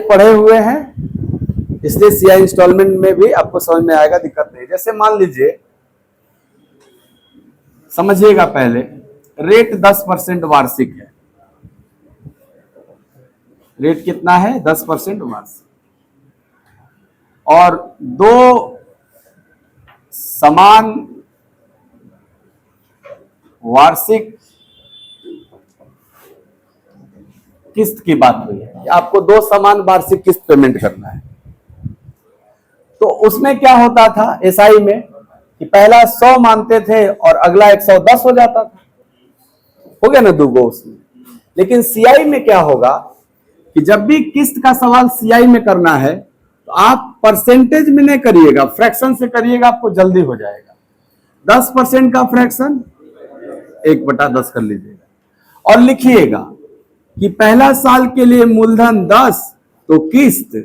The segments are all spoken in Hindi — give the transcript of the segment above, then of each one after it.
पढ़े हुए हैं, इसलिए सीआई इंस्टॉलमेंट में भी आपको समझ में आएगा, दिक्कत नहीं। जैसे मान लीजिए, समझिएगा पहले, रेट 10% वार्षिक है। रेट कितना है? 10% वार्षिक। और दो समान वार्षिक किस्त की बात हुई है कि आपको दो समान वार्षिक किस्त पेमेंट करना है। तो उसमें क्या होता था एसआई में कि पहला 100 मानते थे और अगला 110 हो जाता था, हो गया ना दूगो उसमें। लेकिन सीआई में क्या होगा कि जब भी किस्त का सवाल सीआई में करना है तो आप परसेंटेज में नहीं करिएगा, फ्रैक्शन से करिएगा, आपको जल्दी हो जाएगा। 10% का फ्रैक्शन 1/10 कर लीजिएगा और लिखिएगा कि पहला साल के लिए मूलधन 10 तो किस्त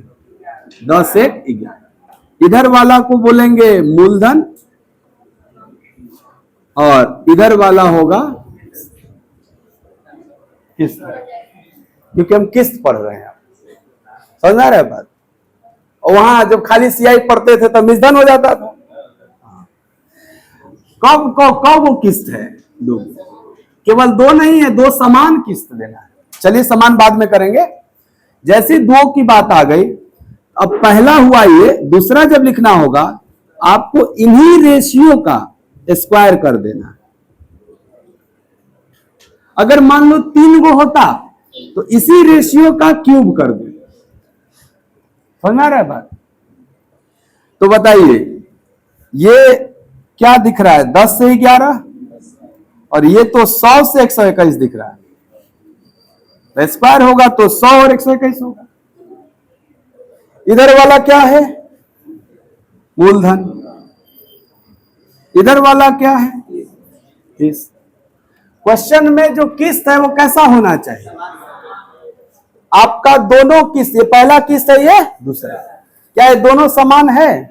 10 1 11। इधर वाला को बोलेंगे मूलधन और इधर वाला होगा किस्त, क्योंकि हम किस्त पढ़ रहे हैं। समझ आ रहा है बात? और वहां जब खाली सीआई पढ़ते थे तो मिसधन हो जाता था। कब वो किस्त है? दो, केवल दो नहीं है, दो समान किस्त देना है। चलिए समान बाद में करेंगे। जैसे दो की बात आ गई, अब पहला हुआ ये, दूसरा जब लिखना होगा आपको इन्हीं रेशियो का स्क्वायर कर देना। अगर मान लो 3 गो होता तो इसी रेशियो का क्यूब कर दो। समझ आ रहा है बात? तो बताइए ये क्या दिख रहा है? 10 से 11 और ये तो 100 से 121 दिख रहा है। तो स्क्वायर होगा तो 100 और 121 होगा। इधर वाला क्या है? मूलधन। इधर वाला क्या है? किस्त। क्वेश्चन में जो किस्त है वो कैसा होना चाहिए? आपका दोनों किस्त, ये पहला किस्त है, ये दूसरा। क्या ये दोनों समान है?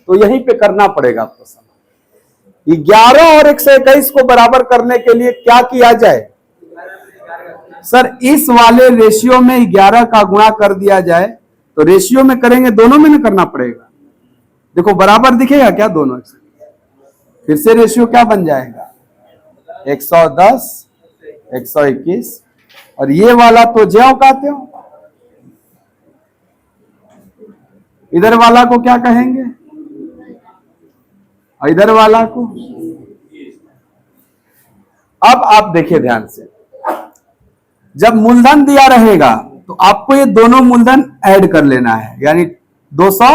तो यहीं पे करना पड़ेगा आपको समान। 11 और 121 को बराबर करने के लिए क्या किया जाए? सर इस वाले रेशियो में 11 का गुणा कर दिया जाए। तो रेशियो में करेंगे, दोनों में ना करना पड़ेगा। देखो बराबर दिखेगा क्या दोनों? फिर से रेशियो क्या बन जाएगा? 110 121। और ये वाला तो ज्यों का त्यों। इधर वाला को क्या कहेंगे और इधर वाला को? अब आप देखिए ध्यान से, जब मूलधन दिया रहेगा तो आपको ये दोनों मूलधन ऐड कर लेना है, यानी 200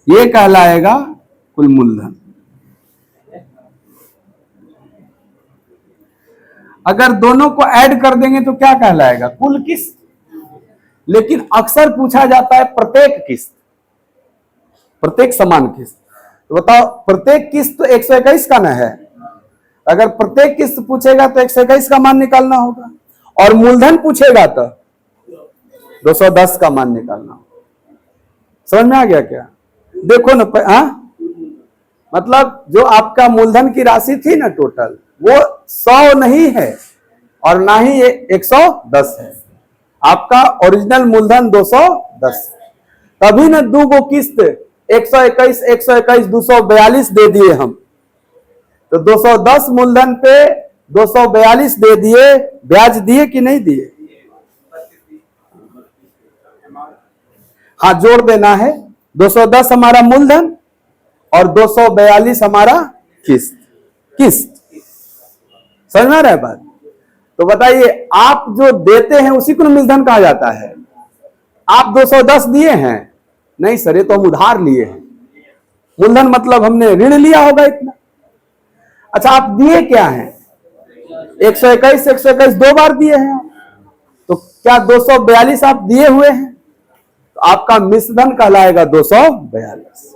ये कहलाएगा कुल मूलधन। अगर दोनों को ऐड कर देंगे तो क्या कहलाएगा? कुल किस्त। लेकिन अक्सर पूछा जाता है प्रत्येक किस्त, प्रत्येक समान किस्त। तो बताओ प्रत्येक किस्त तो 121 का ना है। अगर प्रत्येक किस्त पूछेगा तो 121 का मान निकालना होगा, और मूलधन पूछेगा तो 210 का मान निकालना होगा। समझ में आ गया क्या? देखो ना, मतलब जो आपका मूलधन की राशि थी ना टोटल, वो 100 नहीं है और ना ही ये 110 है। आपका ओरिजिनल मूलधन 210। तभी ना दो गो किस्त 121 121 242 दे दिए हम। तो 210 मूलधन पे 242 दे दिए, ब्याज दिए कि नहीं दिए? हाँ जोड़ देना है। 210 हमारा मूलधन और 242 हमारा किस्त। समझ में आ रहा है बात? तो बताइए आप जो देते हैं उसी को मूलधन कहा जाता है। आप 210 दिए हैं? नहीं सर, ये तो हम उधार लिए हैं। मूलधन मतलब हमने ऋण लिया होगा इतना। अच्छा आप दिए क्या हैं? 121 121 दो बार दिए हैं आप। तो क्या 242 आप दिए हुए हैं? तो आपका मिश्रधन कहलाएगा 242।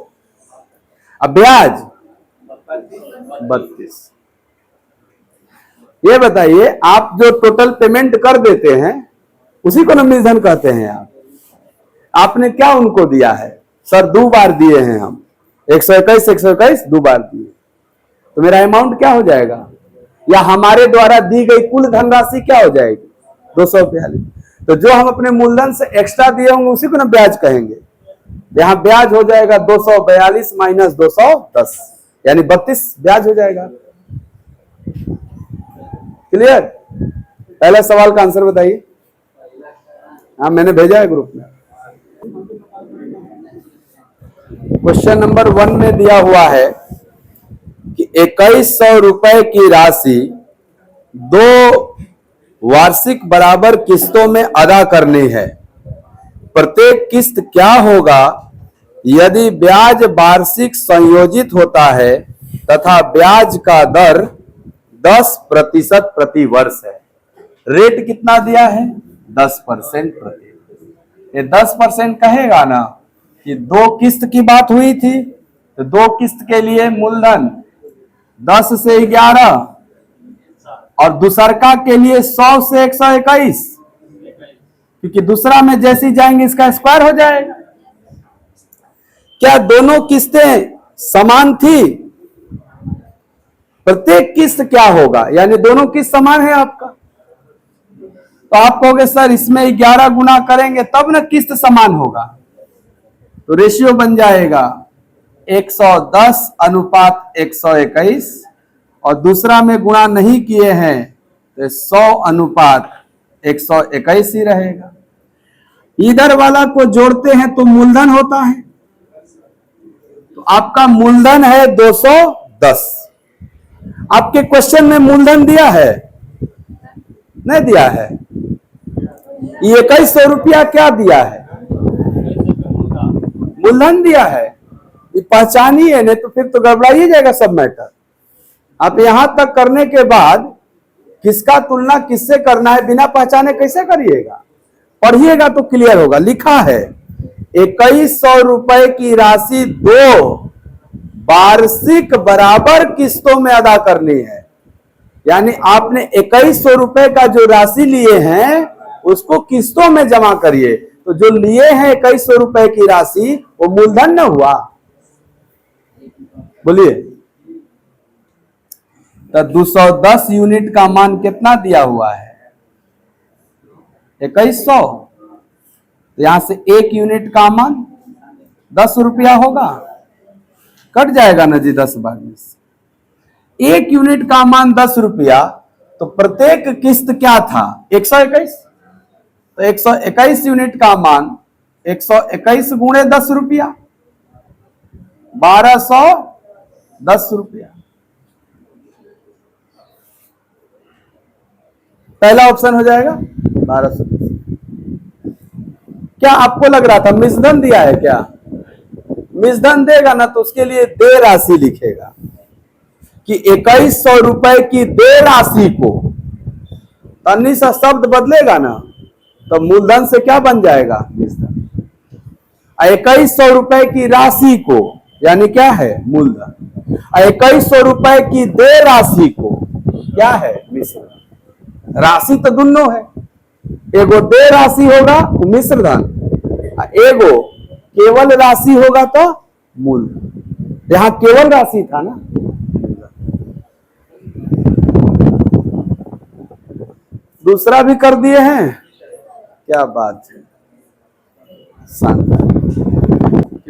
अब ब्याज 32। ये बताइए आप जो टोटल पेमेंट कर देते हैं उसी को ना मिश्रधन कहते हैं। आपने क्या उनको दिया है? सर 2 बार दिए हैं हम, 121 121 2 बार दिए। तो मेरा अमाउंट क्या हो जाएगा? या हमारे द्वारा दी गई कुल धनराशि क्या हो जाएगी? 242। तो जो हम अपने मूलधन से एक्स्ट्रा दिए होंगे उसी को ना ब्याज कहेंगे। यहां ब्याज हो जाएगा 242 माइनस 210, यानी 32 ब्याज हो जाएगा। क्लियर? पहले सवाल का आंसर बताइए। हाँ, मैंने भेजा है ग्रुप में। क्वेश्चन नंबर 1 में दिया हुआ है कि 2100 रुपए की राशि 2 वार्षिक बराबर किस्तों में अदा करनी है। प्रत्येक किस्त क्या होगा यदि ब्याज वार्षिक संयोजित होता है तथा ब्याज का दर 10% प्रति वर्ष है। रेट कितना दिया है? 10% प्रति। ये 10% कहेगा ना कि 2 किस्त की बात हुई थी, तो 2 किस्त के लिए मूलधन 10 से 11 और दूसरका के लिए 100 से 121, क्योंकि दूसरा में जैसी जाएंगे इसका स्क्वायर हो जाएगा। क्या दोनों किस्तें समान थी? प्रत्येक किस्त क्या होगा, यानी दोनों किस्त समान है आपका, तो आप कहोगे सर इसमें 11 गुना करेंगे तब ना किस्त समान होगा। तो रेशियो बन जाएगा 110 अनुपात 121, और दूसरा में गुणा नहीं किए हैं तो 100 अनुपात 121 ही रहेगा। इधर वाला को जोड़ते हैं तो मूलधन होता है, तो आपका मूलधन है 210। आपके क्वेश्चन में मूलधन दिया है? नहीं दिया है। ये 2100 रुपया क्या दिया है? मूलधन दिया है। ये पहचानिए, नहीं तो फिर तो गड़बड़ाई जाएगा सब मैटर। आप यहां तक करने के बाद किसका तुलना किससे करना है बिना पहचाने कैसे करिएगा? पढ़िएगा तो क्लियर होगा। लिखा है 2100 रुपए की राशि 2 वार्षिक बराबर किस्तों में अदा करनी है। यानी आपने 2100 रुपए का जो राशि लिए हैं उसको किस्तों में जमा करिए। तो जो लिए हैं 2100 रुपए की राशि वो मूलधन न हुआ? बोलिए। तो 210 यूनिट का मान कितना दिया हुआ है? 2100। तो यहां से 1 यूनिट का मान 10 रुपया होगा, कट जाएगा ना जी 10 बार में से। 1 यूनिट का मान 10 रुपया, तो प्रत्येक किस्त क्या था? 121। तो 121 यूनिट का मान 121 गुणे 10 रुपया, 1210 रुपया। पहला ऑप्शन हो जाएगा 1210। क्या आपको लग रहा था मिश्रधन दिया है? क्या मिश्रधन देगा ना तो उसके लिए देय राशि लिखेगा कि 2100 रुपए की देय राशि को, अन्य सा शब्द बदलेगा ना तो मूलधन से क्या बन जाएगा? मिश्रधन। 2100 रुपए की राशि को यानी क्या है? मूलधन। 2100 रुपए की देय राशि को क्या है? मिश्रधन। राशि तो दोनों है, एगो देय राशि होगा वो मिश्रधन, एगो केवल राशि होगा तो मूलधन। यहां केवल राशि था ना। दूसरा भी कर दिए हैं, क्या बात है।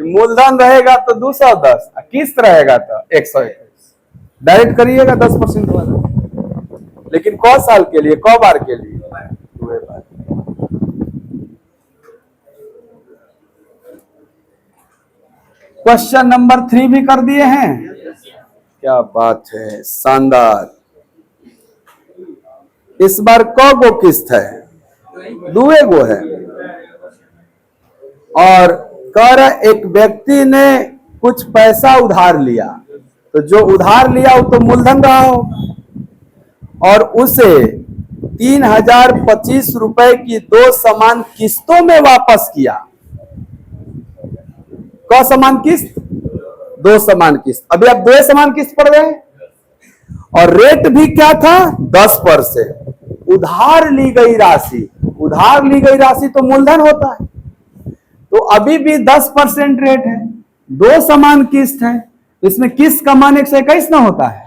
मूलधन रहेगा तो 210, किस्त रहेगा तो 121। डायरेक्ट करिएगा 10% वाला। लेकिन कौ साल के लिए, कौ बार के लिए? 2 बार। क्वेश्चन नंबर 3 भी कर दिए हैं। क्या बात है, शानदार। इस बार कौ गो किस्त है? 2 गो है। और कर एक व्यक्ति ने कुछ पैसा उधार लिया, तो जो उधार लिया वो तो मूलधन रहा होगा, और उसे 3025 रुपए की 2 समान किस्तों में वापस किया। कौ समान किस्त? 2 समान किस्त। अभी आप 2 समान किस्त पढ़ रहे हैं, और रेट भी क्या था? 10%। उधार ली गई राशि, उधार ली गई राशि तो मूलधन होता है, तो अभी भी 10% रेट है। 2 समान किस्त है, इसमें किस्त का मान 121 ना होता है,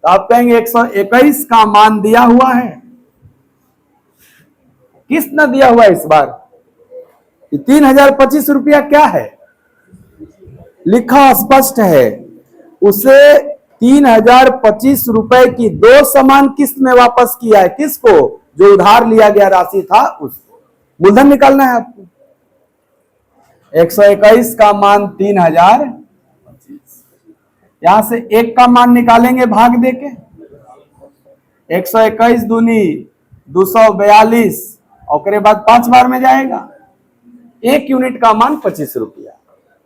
तो आप कहेंगे 121 का मान दिया हुआ है। किस्त न दिया हुआ इस बार। 3025 रुपया क्या है, लिखा स्पष्ट है, उसे 3025 रुपए की 2 समान किस्त में वापस किया है। किसको? जो उधार लिया गया राशि था उसको। मूलधन निकालना है आपको। 121 का मान 3025, यहां से 1 का मान निकालेंगे भाग देके। 121 दूनी 242 और बाद 5 बार में जाएगा। 1 यूनिट का मान 25 रुपया।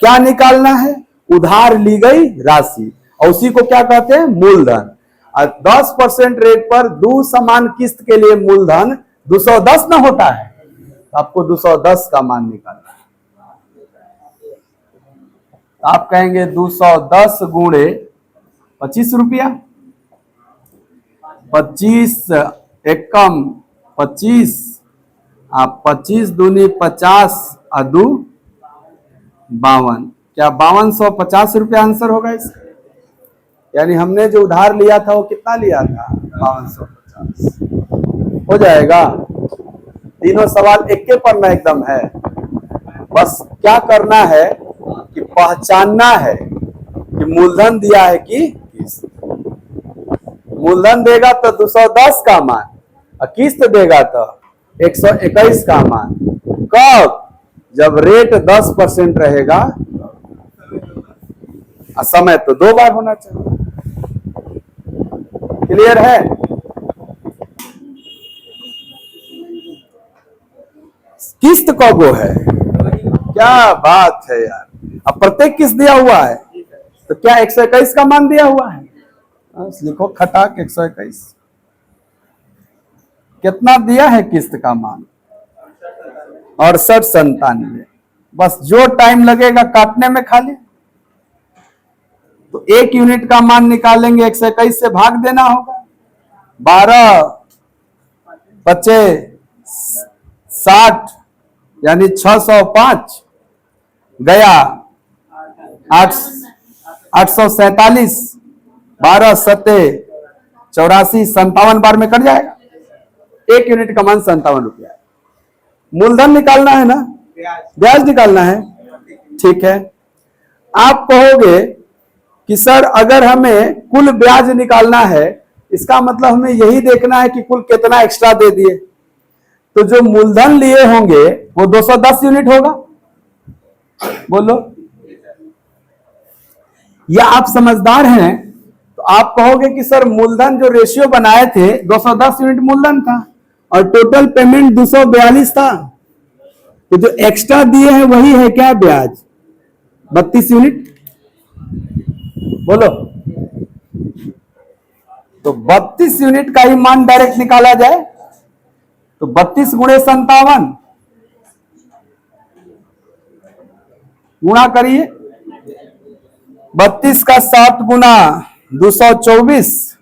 क्या निकालना है? उधार ली गई राशि, और उसी को क्या कहते हैं? मूलधन। और 10% रेट पर 2 समान किस्त के लिए मूलधन 210 ना होता है, तो आपको 210 का मान निकालना है। तो आप कहेंगे 210 गुणे 25 रुपया, 25 एकम 25, आप 25 दूनी 50 अदू 52। क्या 5250 रुपया आंसर होगा इसका? यानी हमने जो उधार लिया था वो कितना लिया था? 5250 हो जाएगा। तीनों सवाल एक के पढ़ना एकदम है। बस क्या करना है कि पहचानना है कि मूलधन दिया है कि किस्त। मूलधन देगा तो 210 का मान, और किस्त देगा तो 121 का मान। कब? जब रेट 10% रहेगा, और समय तो 2 बार होना चाहिए। क्लियर है? किस्त कब है? क्या बात है यार। अब प्रत्येक किस्त दिया हुआ है, तो क्या 121 का मान दिया हुआ है? लिखो खटाक 121। कितना दिया है किस्त का मान? 6897। बस जो टाइम लगेगा काटने में खाली, तो 1 यूनिट का मान निकालेंगे, 121 से भाग देना होगा। 12 बचे 60, यानी 605 गया 847, 12 सत्ते 84, 57 बार में कट जाएगा। 1 यूनिट का मान 57 रुपया है। मूलधन निकालना है ना, ब्याज निकालना है। ठीक है, आप कहोगे कि सर अगर हमें कुल ब्याज निकालना है, इसका मतलब हमें यही देखना है कि कुल कितना एक्स्ट्रा दे दिए। तो जो मूलधन लिए होंगे वो 210 यूनिट होगा। बोलो, या आप समझदार हैं तो आप कहोगे कि सर मूलधन जो रेशियो बनाए थे 210 यूनिट मूलधन था और टोटल पेमेंट 242 था, तो जो एक्स्ट्रा दिए हैं वही है क्या? ब्याज 32 यूनिट। बोलो, तो 32 यूनिट का ही मान डायरेक्ट निकाला जाए तो 32 गुणे 57 गुणा करिए। 32 का 7 गुना 224,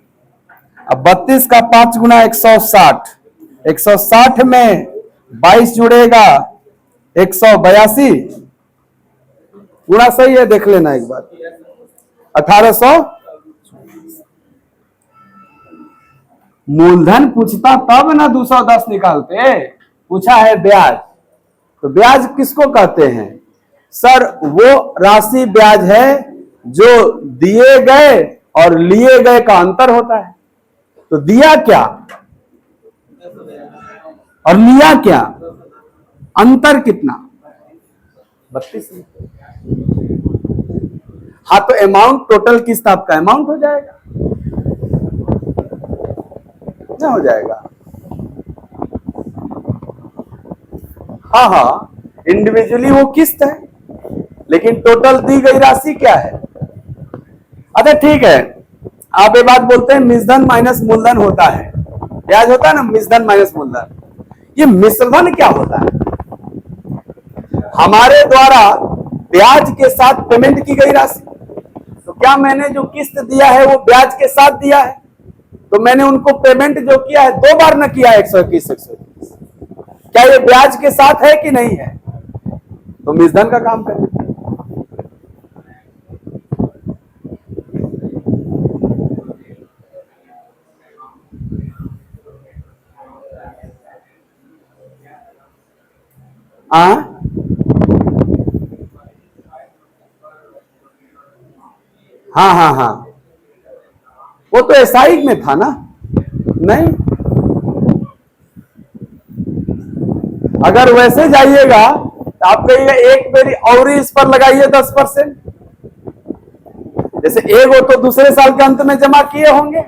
अब 32 का 5 गुना 160, 160 में 22 जुड़ेगा 182। गुणा सही है, देख लेना एक बार। 1800। मूलधन पूछता तब ना 210 निकालते, पूछा है ब्याज। तो ब्याज किसको कहते हैं? सर वो राशि ब्याज है जो दिए गए और लिए गए का अंतर होता है। तो दिया क्या और लिया क्या, अंतर कितना? 32। हाँ, तो अमाउंट, टोटल किस्त आपका अमाउंट हो जाएगा, क्या हो जाएगा? हाँ हाँ, इंडिविजुअली वो किस्त है, लेकिन टोटल दी गई राशि क्या है? अच्छा ठीक है, आप ये बात बोलते हैं मिश्रधन माइनस मूलधन होता है, ब्याज होता है ना, मिश्रधन माइनस मूलधन। ये मिश्रधन क्या होता है? हमारे द्वारा ब्याज के साथ पेमेंट की गई राशि। तो क्या मैंने जो किस्त दिया है वो ब्याज के साथ दिया है, तो मैंने उनको पेमेंट जो किया है 2 बार न किया 121, 121। क्या ये ब्याज के साथ है कि नहीं है? तो मिश्रधन का काम करें। हाँ हाँ हाँ, वो तो एसआई में था ना। नहीं, अगर वैसे जाइएगा तो आप कहिएगा एक मेरी और इस पर लगाइए 10%। जैसे एगो तो दूसरे साल के अंत में जमा किए होंगे,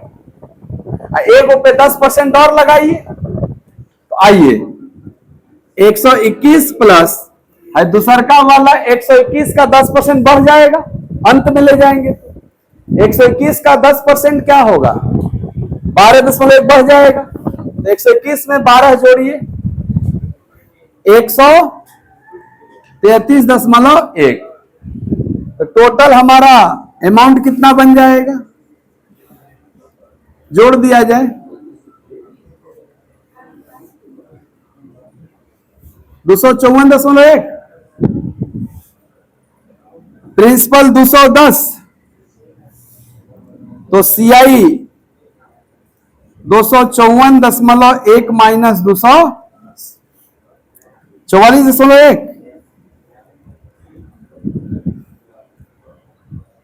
एगो पे 10% और लगाइए, तो आइए 121 प्लस दूसर का वाला 121 का 10% बढ़ जाएगा, अंत में ले जाएंगे। 121 का 10% क्या होगा, 12.1 बढ़ जाएगा। 121 में 12 जोड़िए, 133.1। तो टोटल हमारा अमाउंट कितना बन जाएगा, जोड़ दिया जाए 254.1, प्रिंसिपल 210, तो सीआई 254.1 माइनस 244.1,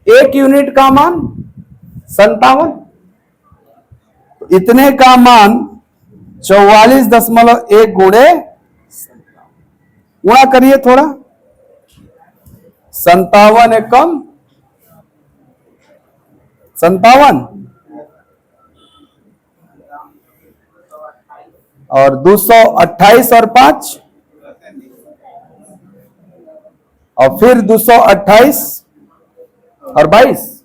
1 यूनिट का मान 57, इतने का मान 44.1 गुणे गुणा करिए थोड़ा, 57 एकम 57 और 228 और 5 और फिर 228 और 22,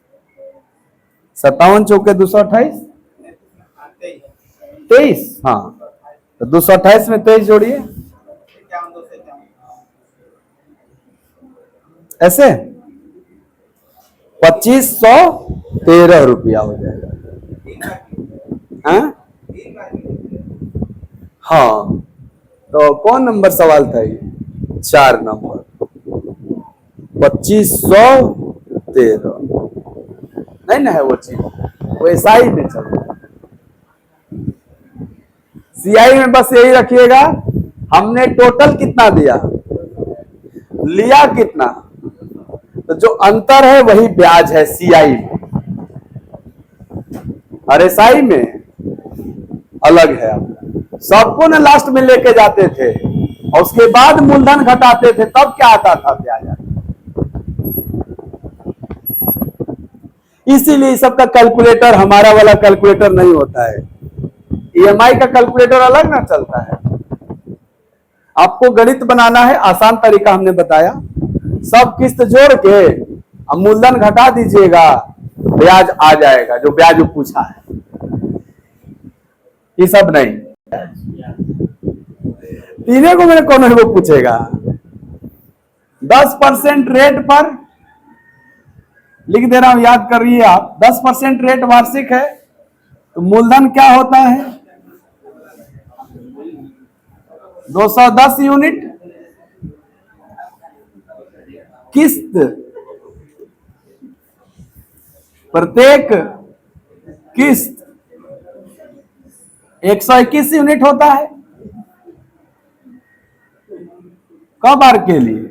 57 चौके 228, 23। हाँ, तो 228 में 23 जोड़िए, ऐसे 2513 रुपया हो जाएगा। हाँ हाँ, तो कौन नंबर सवाल था ये, 4 नंबर, 2513। नहीं ना है वो चीज, वो एसआई में चल रहा है। सीआई में बस यही रखिएगा, हमने टोटल कितना दिया, लिया कितना, तो जो अंतर है वही ब्याज है सीआई में, और एसआई में अलग है। सबको ना लास्ट में लेके जाते थे और उसके बाद मूलधन घटाते थे, तब क्या आता था, ब्याज आता। इसीलिए सबका कैलकुलेटर हमारा वाला कैलकुलेटर नहीं होता है, ईएमआई का कैलकुलेटर अलग ना चलता है। आपको गणित बनाना है, आसान तरीका हमने बताया, सब किस्त जोड़ के अब मूलधन घटा दीजिएगा, ब्याज आ जाएगा, जो ब्याज पूछा है। ये सब नहीं, तीनों को मैंने कौन है वो पूछेगा। 10% रेट पर लिख दे रहा हूं, याद कर रही है आप, 10% रेट वार्षिक है, तो मूलधन क्या होता है 210 यूनिट, किस्त प्रत्येक किस्त 121 यूनिट होता है। कब बार के लिए,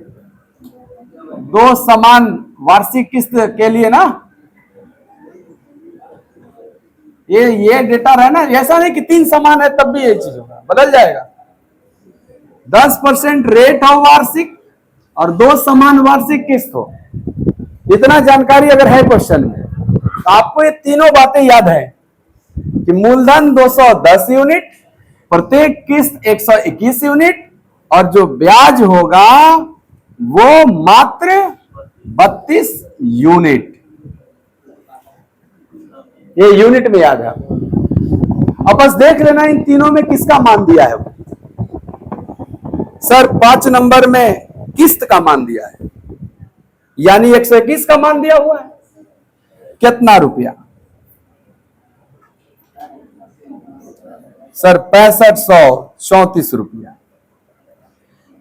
2 समान वार्षिक किस्त के लिए ना। ये डेटा है ना, ऐसा नहीं कि 3 समान है तब भी ये चीज होगा, बदल जाएगा। 10% रेट हो वार्षिक और 2 समान वार्षिक किस्त हो, इतना जानकारी अगर है क्वेश्चन में, तो आपको ये तीनों बातें याद है कि मूलधन 210 यूनिट, प्रत्येक किस्त 121 यूनिट, और जो ब्याज होगा वो मात्र 32 यूनिट। ये यूनिट में याद है। अब बस देख लेना इन तीनों में किसका मान दिया है। सर 5 नंबर में किस्त का मान दिया है, यानी 121 का मान दिया हुआ है, कितना रुपया सर, 6534 रुपया।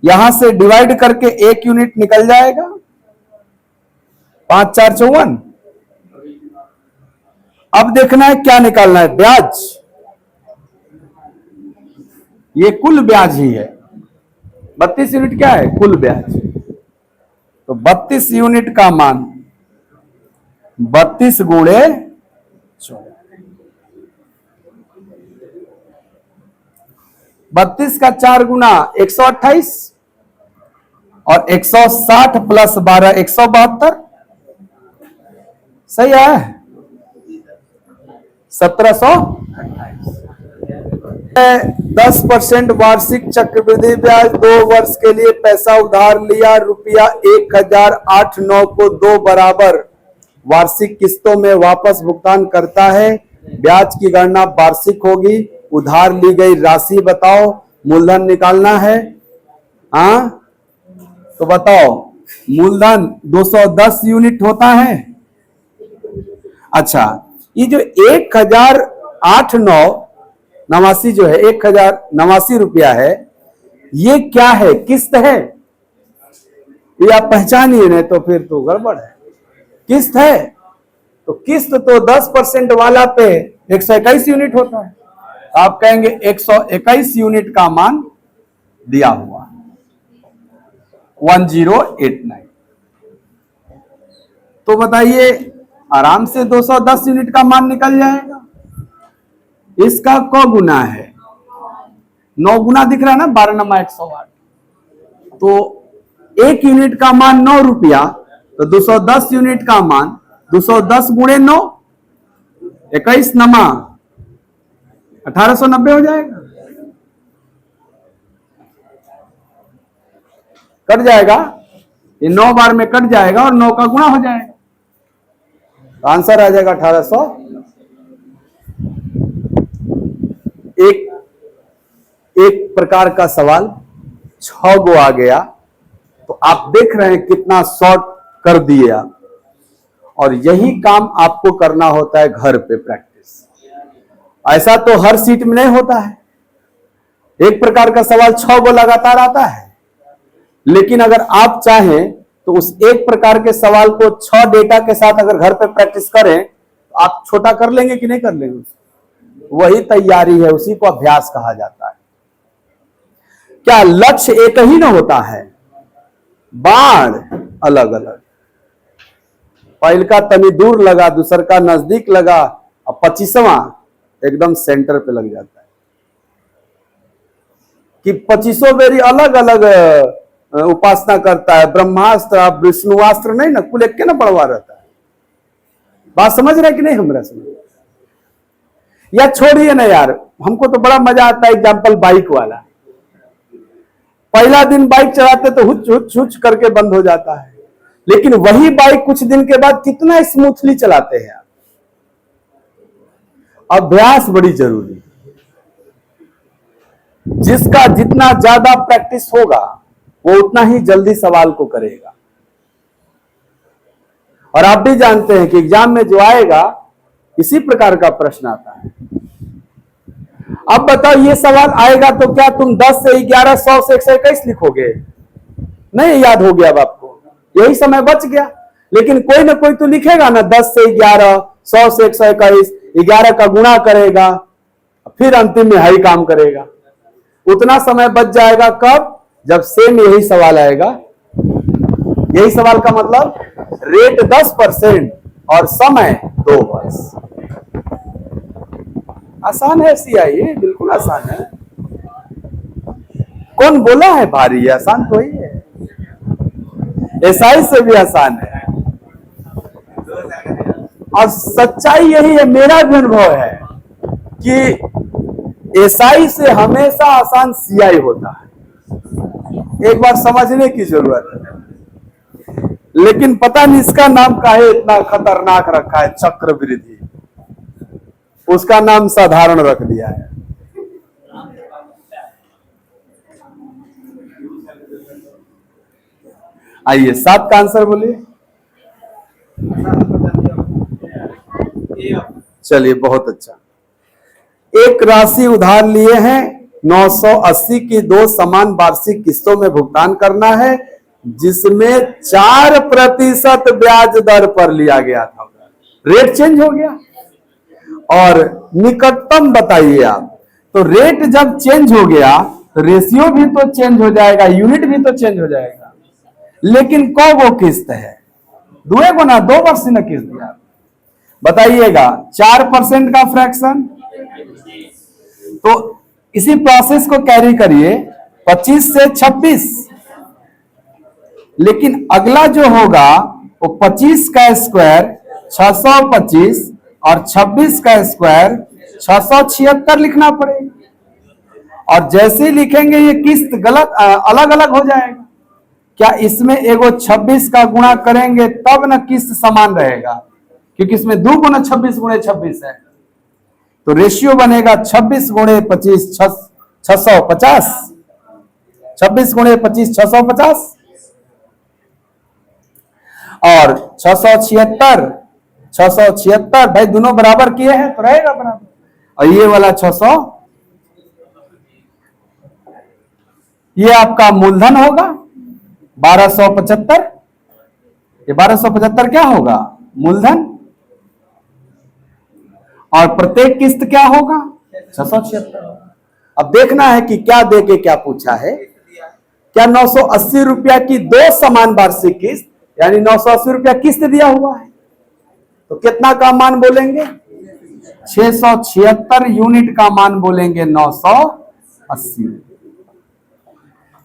यहां से डिवाइड करके 1 यूनिट निकल जाएगा, 5 4 54। अब देखना है क्या निकालना है, ब्याज, ये कुल ब्याज ही है, 32 यूनिट क्या है? कुल ब्याज। तो 32 यूनिट का मान 32 गुणे 32 का 4 गुना 128 और 160 प्लस 12 172। सही है? 1728। 10% वार्षिक चक्रवृद्धि ब्याज 2 वर्ष के लिए पैसा उधार लिया, रुपया 1008.9 को 2 बराबर वार्षिक किस्तों में वापस भुगतान करता है। ब्याज की गणना वार्षिक होगी। उधार ली गई राशि बताओ, मूलधन निकालना है। हाँ तो बताओ, मूलधन 210 यूनिट होता है। अच्छा, ये जो 1008.89 जो है 1089 रुपया है, ये क्या है? किस्त है। ये आप पहचानिए, नहीं तो फिर तो गड़बड़ है। किस्त है तो किस्त तो 10% वाला पे 121 यूनिट होता है। आप कहेंगे 121 यूनिट का मान दिया हुआ 1089। तो बताइए, आराम से 210 यूनिट का मान निकल जाएगा। इसका क गुना है? 9 गुना दिख रहा है ना, 12 नमा 108। तो 1 यूनिट का मान 9 रुपया, तो 210 यूनिट का मान 210 गुणे 9, 21 नमा 1890 हो जाएगा। कट जाएगा, ये 9 बार में कट जाएगा और 9 का गुणा हो जाएगा। तो आंसर आ जाएगा 1800। एक प्रकार का सवाल 6 गो आ गया। तो आप देख रहे हैं कितना शॉर्ट कर दिए आप। और यही काम आपको करना होता है घर पे प्रैक्टिस। ऐसा तो हर सीट में नहीं होता है। एक प्रकार का सवाल 6 गो लगातार आता है, लेकिन अगर आप चाहें तो उस एक प्रकार के सवाल को 6 डेटा के साथ अगर घर पे प्रैक्टिस करें तो आप छोटा कर लेंगे कि नहीं कर लेंगे? वही तैयारी है, उसी को अभ्यास कहा जाता है। क्या लक्ष्य एक ही ना होता है? बाण अलग अलग, पहल का तनी दूर लगा, दूसर का नजदीक लगा, और 25वां एकदम सेंटर पे लग जाता है। कि 25 बेरी अलग अलग उपासना करता है। ब्रह्मास्त्र विष्णुआस्त्र नहीं ना, कुल एक के ना पढ़वा रहता है। बात समझ रहे कि नहीं? हमरा समझ या छोड़िए ना यार, हमको तो बड़ा मजा आता है। एग्जाम्पल बाइक वाला, पहला दिन बाइक चलाते तो हुच हुच हुच करके बंद हो जाता है, लेकिन वही बाइक कुछ दिन के बाद कितना स्मूथली चलाते हैं आप। अभ्यास बड़ी जरूरी है। जिसका जितना ज्यादा प्रैक्टिस होगा वो उतना ही जल्दी सवाल को करेगा। और आप भी जानते हैं कि एग्जाम में जो आएगा इसी प्रकार का प्रश्न आता है। अब बताओ, ये सवाल आएगा तो क्या तुम 10 से 11, 100 से 121 लिखोगे? नहीं याद हो गया अब आपको, यही समय बच गया। लेकिन कोई ना कोई तो लिखेगा ना, 10 से 11, 100 से 121, 11 का गुणा करेगा, फिर अंतिम में हाई काम करेगा। उतना समय बच जाएगा कब? जब सेम यही सवाल आएगा। यही सवाल का मतलब रेट 10% और समय 2 वर्ष। आसान है सीआई, बिल्कुल आसान है। कौन बोला है भारी? आसान तो ही है, एसआई से भी आसान है। और सच्चाई यही है, मेरा भी अनुभव है कि एसआई से हमेशा आसान सीआई होता है। एक बार समझने की जरूरत है। लेकिन पता नहीं इसका नाम काहे इतना खतरनाक रखा है, चक्रवृद्धि। उसका नाम साधारण रख दिया है। आइए 7 का आंसर बोलिए। चलिए बहुत अच्छा। एक राशि उधार लिए हैं, 980 की 2 समान वार्षिक किस्तों में भुगतान करना है, जिसमें 4% ब्याज दर पर लिया गया था। रेट चेंज हो गया और निकटतम बताइए आप। तो रेट जब चेंज हो गया तो रेशियो भी तो चेंज हो जाएगा, यूनिट भी तो चेंज हो जाएगा। लेकिन कब वो किस्त है? दुए को ना 2 वर्ष न किस्त दिया। बताइएगा 4% का फ्रैक्शन, तो इसी प्रोसेस को कैरी करिए 25 से 26। लेकिन अगला जो होगा वो 25 का स्क्वायर 625 और 26 का स्क्वायर 676 लिखना पड़ेगा। और जैसे ही लिखेंगे ये किस्त गलत अलग अलग हो जाएगा। क्या इसमें एगो 26 का गुणा करेंगे तब ना किस्त समान रहेगा, क्योंकि इसमें 2 गुना 26 गुणे 26 है। तो रेशियो बनेगा 26 गुणे 25 650, 26 गुणे 25 650 और 676 भाई दोनों बराबर किए हैं तो रहेगा बराबर। और ये वाला 600 ये आपका मूलधन होगा 1275। ये 1275 क्या होगा? मूलधन। और प्रत्येक किस्त क्या होगा? 676। अब देखना है कि क्या देके क्या पूछा है। क्या 980 रुपया की 2 समान वार्षिक किस्त, यानी 980 रुपया किस्त दिया हुआ है, तो कितना का मान बोलेंगे? 676 यूनिट का मान बोलेंगे 980।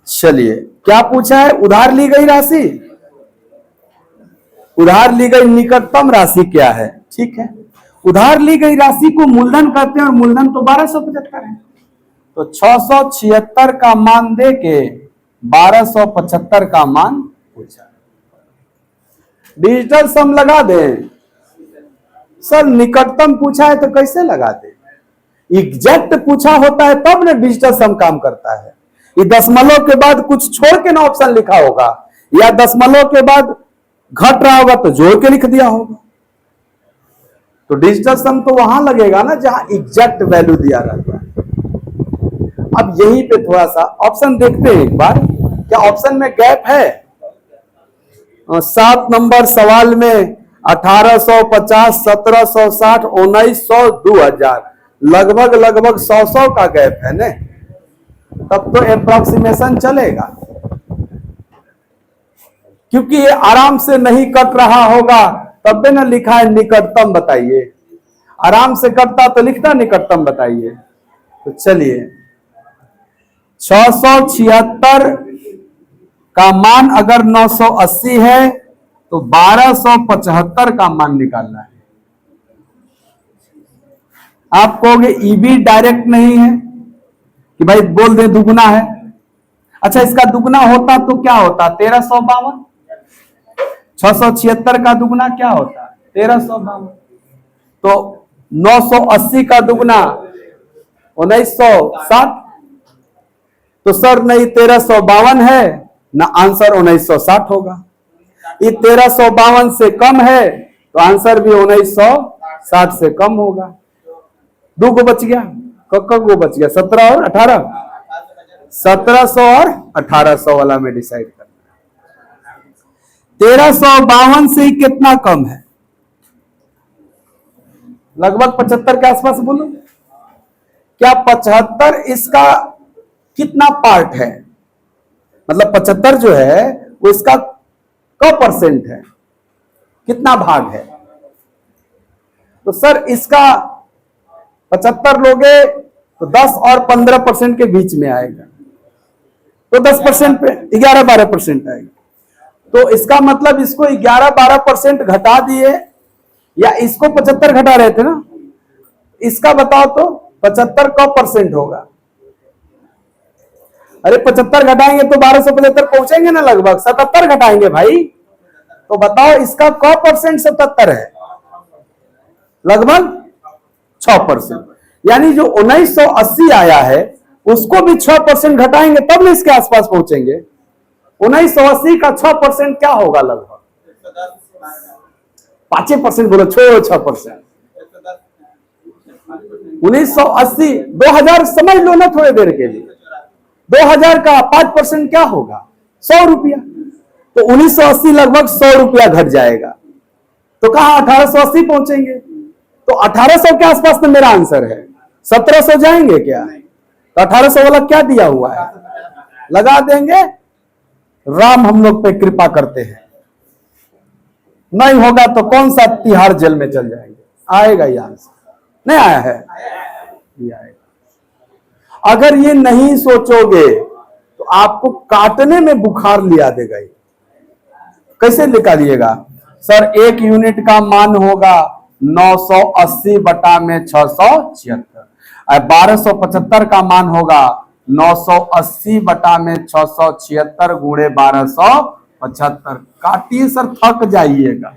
चलिए क्या पूछा है? उधार ली गई राशि, उधार ली गई निकटतम राशि क्या है? ठीक है, उधार ली गई राशि को मूलधन कहते हैं और मूलधन तो 1275 है। तो 676 का मान दे के 1275 का मान पूछा। डिजिटल सम लगा दें सर? निकटतम पूछा है तो कैसे लगा दें? एग्जैक्ट पूछा होता है तब ना डिजिटल सम काम करता है। ये दशमलव के बाद कुछ छोड़ के ना ऑप्शन लिखा होगा, या दशमलव के बाद घट रहा होगा तो जोड़ के लिख दिया होगा। तो डिजिटल सम तो वहां लगेगा ना जहां एग्जैक्ट वैल्यू दिया रहता है। अब यहीं पे थोड़ा सा ऑप्शन देखते हैं एक बार, क्या ऑप्शन में गैप है? 7 नंबर सवाल में 1850, 1760, 1900, 2000 लगभग 100 का गैप है ना, तब तो अप्रोक्सीमेशन चलेगा। क्योंकि ये आराम से नहीं कट रहा होगा तब भी ना लिखा है निकटतम बताइए। आराम से कटता तो लिखता निकटतम बताइए। तो चलिए 676 का मान अगर 980 है तो 1275 का मान निकालना है। आप कहोगे ईबी डायरेक्ट नहीं है कि भाई बोल दे दुगुना है। अच्छा इसका दुगुना होता तो क्या होता? 1352। 676 का दुगुना क्या होता? 1352। तो 980 का दुगुना 1960। तो सर नहीं 1352 है ना, आंसर 1960 होगा। ये 1352 से कम है तो आंसर भी 1960 से कम होगा। 2 को बच गया, कब को बच गया? 17 और 18, 1700 और 1800 वाला में डिसाइड करना। 1352 से ही कितना कम है? लगभग 75 के आसपास बोलो। क्या 75 इसका कितना पार्ट है? मतलब 75 जो है वो इसका क परसेंट है, कितना भाग है? तो सर इसका 75 लोगे तो 10 और 15% के बीच में आएगा, तो 10% पे 11-12% आएगा। तो इसका मतलब इसको 11-12% घटा दिए, या इसको 75 घटा रहे थे ना, इसका बताओ तो 75 कब परसेंट होगा? अरे 75 घटाएंगे तो 1275 पहुंचेंगे ना, लगभग 77 घटाएंगे भाई। तो बताओ इसका कब परसेंट 77 है? लगभग 6%। यानी जो 1980 आया है उसको भी 6% घटाएंगे तब ना इसके आसपास पहुंचेंगे। 1980 का 6% क्या होगा? लगभग 5% बोलो, छोड़ो 6%। 1980 2000 समझ लो ना थोड़ी देर के लिए। 2000 का 5% क्या होगा? 100 रुपया। तो 1980 लगभग 100 रुपया घट जाएगा, तो कहां 1880 पहुंचेंगे। तो 1800 के आसपास तो मेरा आंसर है। 1700 जाएंगे क्या? तो 1800 वाला क्या दिया हुआ है, लगा देंगे। राम हम लोग पे कृपा करते हैं, नहीं होगा तो कौन सा तिहाड़ जेल में चल जाएंगे। आएगा ये आंसर, नहीं आया है, ये आएगा। अगर ये नहीं सोचोगे तो आपको काटने में बुखार लिया देगा। ये कैसे निकालिएगा सर, 1 यूनिट का मान होगा 980 बटा में 676, 1275 का मान होगा 980 बटा में 676 गुणे 1275। काटिए सर, थक जाइएगा,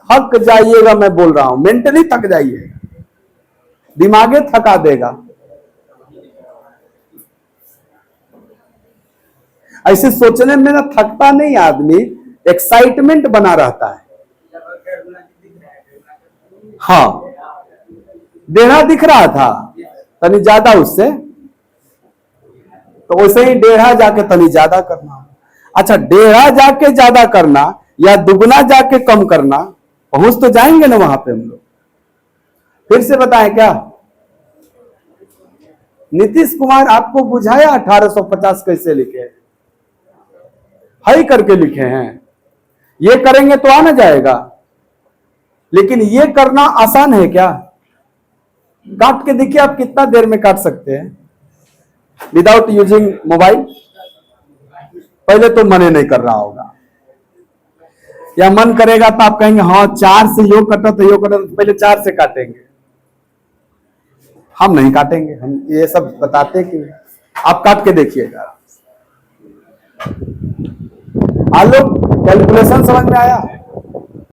थक जाइएगा, मैं बोल रहा हूं, मेंटली थक जाइएगा, दिमागे थका देगा। ऐसे सोचने में ना थकता नहीं आदमी, एक्साइटमेंट बना रहता है। हाँ, डेढ़ा दिख रहा था तनी ज्यादा उससे, तो वैसे ही डेढ़ा जाके तनी ज्यादा करना। अच्छा, डेढ़ा जाके ज्यादा करना या दुगना जाके कम करना, पहुंच तो जाएंगे ना वहां पे हम लोग। फिर से बताएं क्या, नीतीश कुमार आपको बुझाया 1850 कैसे लिखे, हाई करके लिखे हैं। ये करेंगे तो आ ना जाएगा, लेकिन ये करना आसान है क्या? काट के देखिए आप कितना देर में काट सकते हैं विदाउट यूजिंग मोबाइल। पहले तो मन नहीं कर रहा होगा, या मन करेगा तो आप कहेंगे हाँ 4 से यो कटा तो यो कटा, तो पहले 4 से काटेंगे। हम नहीं काटेंगे, हम ये सब बताते कि आप काट के देखिएगा। आलोक, कैलकुलेशन समझ में आया?